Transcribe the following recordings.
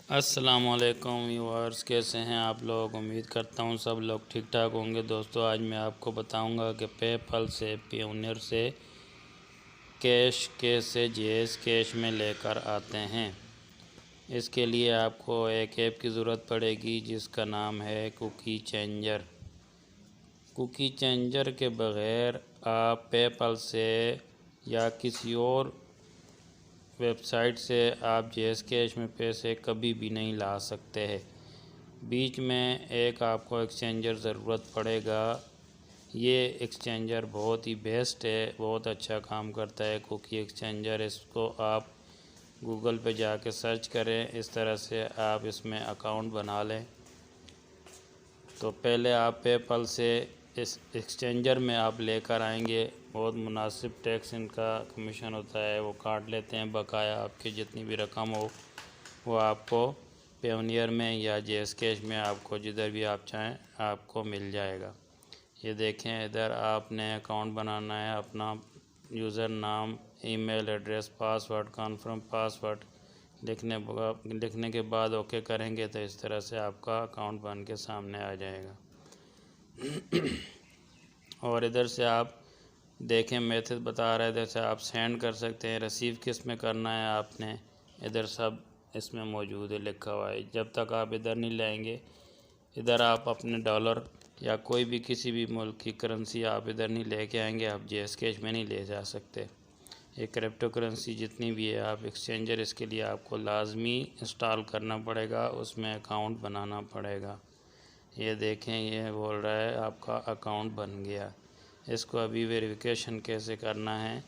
अस्सलामुअलैकुम व्यूअर्स, कैसे हैं आप लोग। उम्मीद करता हूं सब लोग ठीक ठाक होंगे। दोस्तों, आज मैं आपको बताऊंगा कि पेपल से पेयोनियर से कैश कैसे जेएस कैश में लेकर आते हैं। इसके लिए आपको एक ऐप की ज़रूरत पड़ेगी जिसका नाम है कुकी चेंजर। कुकी चेंजर के बग़ैर आप पेपल से या किसी और वेबसाइट से आप जेएस कैश में पैसे कभी भी नहीं ला सकते हैं। बीच में एक आपको एक्सचेंजर ज़रूरत पड़ेगा। ये एक्सचेंजर बहुत ही बेस्ट है, बहुत अच्छा काम करता है कुकी एक्सचेंजर। इसको आप गूगल पे जाके सर्च करें, इस तरह से आप इसमें अकाउंट बना लें। तो पहले आप पेपल से इस एक्सचेंजर में आप लेकर आएंगे। बहुत मुनासिब टैक्स इनका कमीशन होता है, वो काट लेते हैं। बकाया आपकी जितनी भी रकम हो वो आपको पेयोनियर में या जेएस कैश में आपको जिधर भी आप चाहें आपको मिल जाएगा। ये देखें, इधर आपने अकाउंट बनाना है। अपना यूज़र नाम, email address, password, confirm password लिखने के बाद ओके करेंगे तो इस तरह से आपका अकाउंट बन के सामने आ जाएगा। और इधर से आप देखें, मेथड बता रहे थे, जैसे आप सेंड कर सकते हैं। रिसीव किस में करना है आपने, इधर सब इसमें मौजूद है, लिखा हुआ है। जब तक आप इधर नहीं लाएंगे, इधर आप अपने डॉलर या कोई भी किसी भी मुल्क की करेंसी आप इधर नहीं लेके आएंगे, आप जेएस कैश में नहीं ले जा सकते। ये क्रिप्टो करेंसी जितनी भी है, आप एक्सचेंजर इसके लिए आपको लाजमी इंस्टॉल करना पड़ेगा, उसमें अकाउंट बनाना पड़ेगा। ये देखें, ये बोल रहा है आपका अकाउंट बन गया। इसको अभी वेरिफिकेशन कैसे करना है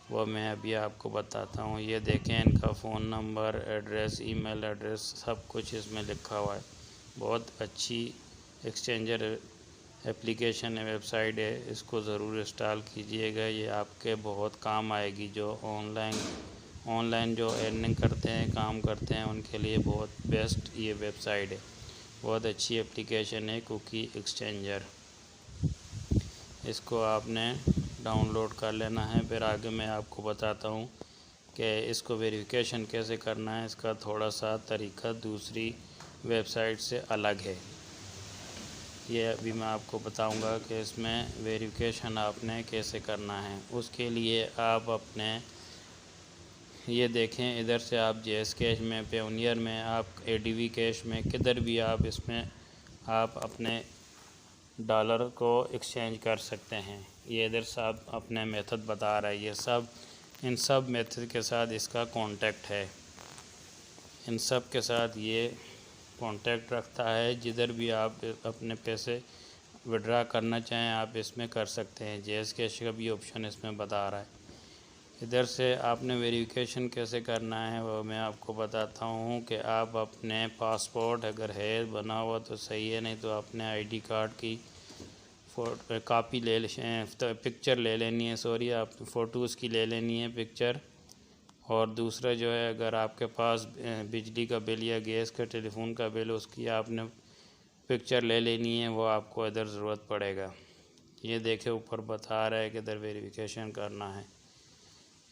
वो मैं अभी आपको बताता हूँ। ये देखें, इनका phone number, address, email address सब कुछ इसमें लिखा हुआ है। बहुत अच्छी एक्सचेंजर एप्लीकेशन है, वेबसाइट है। इसको ज़रूर इंस्टॉल कीजिएगा, ये आपके बहुत काम आएगी। जो ऑनलाइन जो अर्निंग करते हैं, काम करते हैं, उनके लिए बहुत बेस्ट ये वेबसाइट है। बहुत अच्छी एप्लीकेशन है कुकी एक्सचेंजर। इसको आपने डाउनलोड कर लेना है। फिर आगे मैं आपको बताता हूँ कि इसको वेरिफिकेशन कैसे करना है। इसका थोड़ा सा तरीका दूसरी वेबसाइट से अलग है। ये अभी मैं आपको बताऊंगा कि इसमें वेरिफिकेशन आपने कैसे करना है। उसके लिए आप अपने ये देखें, इधर से आप जेएस कैश में, पेयोनियर में, आप एडीवी कैश में, किधर भी आप इसमें आप अपने डॉलर को एक्सचेंज कर सकते हैं। ये इधर से आप अपने मेथड बता रहा है। ये सब इन सब मेथड के साथ इसका कांटेक्ट है। इन सब के साथ ये कांटेक्ट रखता है। जिधर भी आप अपने पैसे विड्रा करना चाहें आप इसमें कर सकते हैं। जेएस कैश का भी ऑप्शन इसमें बता रहा है। इधर से आपने वेरिफिकेशन कैसे करना है वो मैं आपको बताता हूँ कि आप अपने पासपोर्ट अगर है बना हुआ तो सही है, नहीं तो अपने आईडी कार्ड की कापी ले तो पिक्चर ले लेनी है। सॉरी, आप फ़ोटो उसकी ले लेनी है, पिक्चर। और दूसरा जो है, अगर आपके पास बिजली का बिल या गैस का, टेलीफोन का बिल, उसकी आपने पिक्चर ले लेनी है, वो आपको इधर ज़रूरत पड़ेगा। ये देखे ऊपर बता रहा है कि इधर वेरिफिकेशन करना है।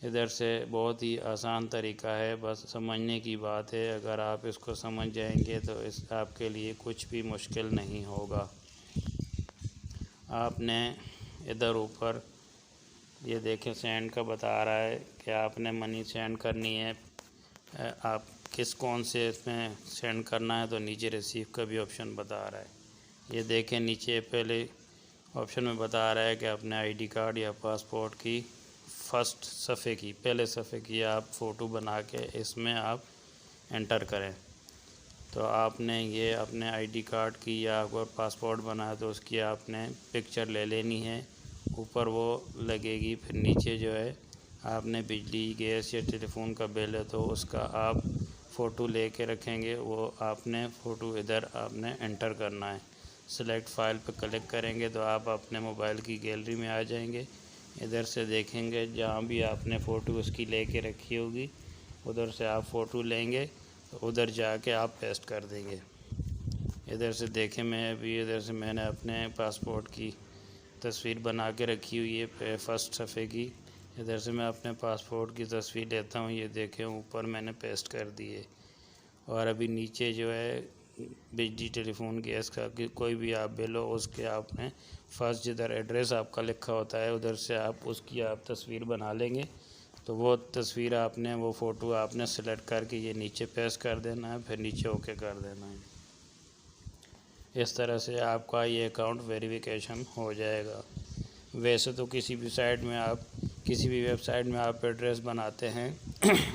इधर से बहुत ही आसान तरीका है, बस समझने की बात है। अगर आप इसको समझ जाएंगे तो इस आपके लिए कुछ भी मुश्किल नहीं होगा। आपने इधर ऊपर ये देखें, सेंड का बता रहा है कि आपने मनी सेंड करनी है। आप कौन से इसमें सेंड करना है, तो नीचे रिसीव का भी ऑप्शन बता रहा है। ये देखें, नीचे पहले ऑप्शन में बता रहा है कि अपने आईडी कार्ड या पासपोर्ट की फर्स्ट सफ़े की, पहले सफ़े की आप फ़ोटो बना के इसमें आप एंटर करें। तो आपने ये अपने आईडी कार्ड की या अगर पासपोर्ट बना है तो उसकी आपने पिक्चर ले लेनी है, ऊपर वो लगेगी। फिर नीचे जो है आपने बिजली, गैस या टेलीफोन का बिल है तो उसका आप फ़ोटो ले के रखेंगे, वो आपने फ़ोटो इधर आपने एंटर करना है। सेलेक्ट फ़ाइल पर क्लिक करेंगे तो आप अपने मोबाइल की गैलरी में आ जाएंगे। इधर से देखेंगे, जहाँ भी आपने फ़ोटो उसकी ले के रखी होगी उधर से आप फ़ोटो लेंगे, तो उधर जाके आप पेस्ट कर देंगे। इधर से देखें, मैं अभी इधर से मैंने अपने पासपोर्ट की तस्वीर बना के रखी हुई है फर्स्ट सफ़े की। इधर से मैं अपने पासपोर्ट की तस्वीर लेता हूँ। ये देखें, ऊपर मैंने पेस्ट कर दी है। और अभी नीचे जो है बिजली, टेलीफोन, गैस का कोई भी आप बिल हो, उसके आपने फर्स्ट जिधर एड्रेस आपका लिखा होता है उधर से आप उसकी आप तस्वीर बना लेंगे। तो वो तस्वीर आपने, वो फ़ोटो आपने सेलेक्ट करके ये नीचे पेस्ट कर देना है, फिर नीचे ओके कर देना है। इस तरह से आपका ये अकाउंट वेरिफिकेशन हो जाएगा। वैसे तो किसी भी वेबसाइट में आप एड्रेस बनाते हैं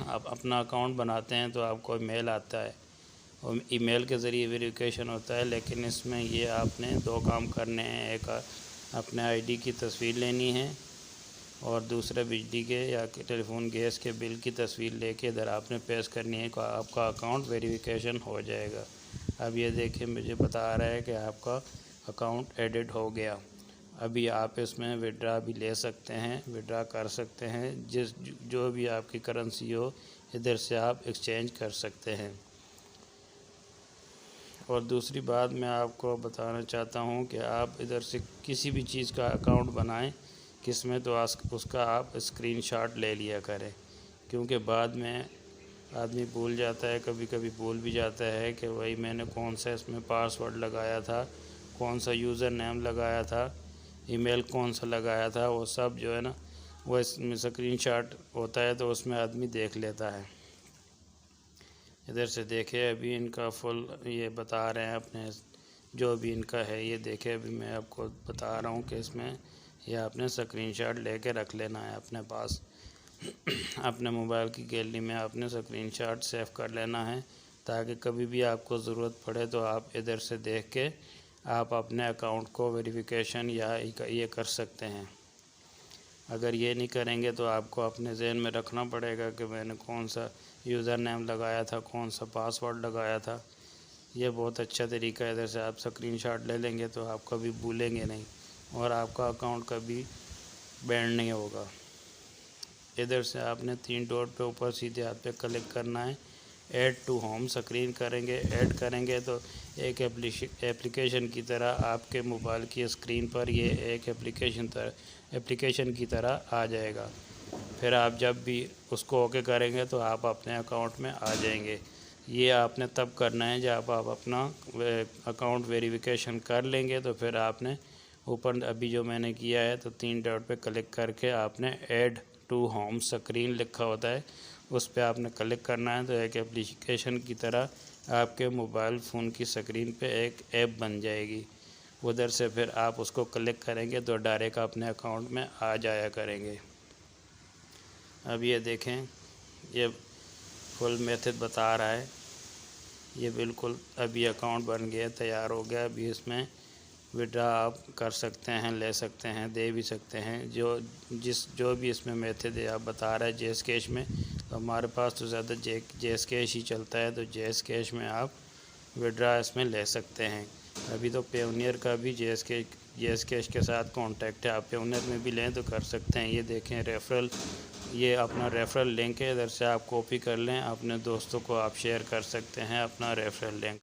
आप अपना अकाउंट बनाते हैं तो आपको मेल आता है और ईमेल के ज़रिए वेरिफिकेशन होता है, लेकिन इसमें ये आपने 2 काम करने हैं। एक अपने आईडी की तस्वीर लेनी है और दूसरा बिजली के या टेलीफोन, गैस के बिल की तस्वीर लेके इधर आपने पेस्ट करनी है, तो आपका अकाउंट वेरिफिकेशन हो जाएगा। अब ये देखिए मुझे बता रहा है कि आपका अकाउंट एडिट हो गया। अभी आप इसमें विड्रा भी ले सकते हैं, विड्रा कर सकते हैं, जो भी आपकी करेंसी हो इधर से आप एक्सचेंज कर सकते हैं। और दूसरी बात मैं आपको बताना चाहता हूँ कि आप इधर से किसी भी चीज़ का अकाउंट बनाएं किसमें, तो उसका आप स्क्रीनशॉट ले लिया करें, क्योंकि बाद में आदमी भूल जाता है, कभी कभी भूल भी जाता है कि वही मैंने कौन सा इसमें पासवर्ड लगाया था, कौन सा यूज़र नेम लगाया था, ईमेल कौन सा लगाया था, वो सब जो है ना वो इसमें स्क्रीनशॉट होता है तो उसमें आदमी देख लेता है। इधर से देखे अभी इनका फुल ये बता रहे हैं अपने जो भी इनका है, ये देखे अभी मैं आपको बता रहा हूँ कि इसमें ये आपने स्क्रीनशॉट लेके रख लेना है अपने पास अपने मोबाइल की गैलरी में आपने स्क्रीनशॉट सेव कर लेना है, ताकि कभी भी आपको ज़रूरत पड़े तो आप इधर से देख के आप अपने अकाउंट को वेरिफिकेशन या ये कर सकते हैं। अगर ये नहीं करेंगे तो आपको अपने जहन में रखना पड़ेगा कि मैंने कौन सा यूज़र नेम लगाया था, कौन सा पासवर्ड लगाया था। ये बहुत अच्छा तरीका है, इधर से आप स्क्रीनशॉट ले लेंगे तो आप कभी भूलेंगे नहीं और आपका अकाउंट कभी बैंड नहीं होगा। इधर से आपने 3 डॉट पे ऊपर सीधे हाथ पे क्लिक करना है, ऐड टू होम स्क्रीन करेंगे। ऐड करेंगे तो एक एप्लीकेशन की तरह आपके मोबाइल की स्क्रीन पर ये एक एप्लीकेशन की तरह आ जाएगा। फिर आप जब भी उसको ओके करेंगे तो आप अपने अकाउंट में आ जाएंगे। ये आपने तब करना है जब आप अपना अकाउंट वेरिफिकेशन कर लेंगे, तो फिर आपने ऊपर अभी जो मैंने किया है तो 3 डॉट पे क्लिक करके आपने ऐड टू होम स्क्रीन लिखा होता है उस पर आपने क्लिक करना है, तो एक एप्लीकेशन की तरह आपके मोबाइल फ़ोन की स्क्रीन पे एक ऐप बन जाएगी। उधर से फिर आप उसको क्लिक करेंगे तो डायरेक्ट अपने अकाउंट में आ जाया करेंगे। अब ये देखें ये फुल मेथड बता रहा है, ये बिल्कुल अभी अकाउंट बन गया, तैयार हो गया। अभी इसमें विड्रा आप कर सकते हैं, ले सकते हैं, दे भी सकते हैं। जो भी इसमें मेथड है आप बता रहा है जेस कैश में, तो हमारे पास तो ज़्यादा जेस कैश ही चलता है, तो जेस कैश में आप विड्रा इसमें ले सकते हैं। अभी तो पेयोनियर का भी जेस कैश के साथ कॉन्टैक्ट है, आप पेयोनियर में भी लें तो कर सकते हैं। ये देखें रेफरल, ये अपना रेफरल लिंक है, इधर से आप कॉपी कर लें, अपने दोस्तों को आप शेयर कर सकते हैं अपना रेफरल लिंक।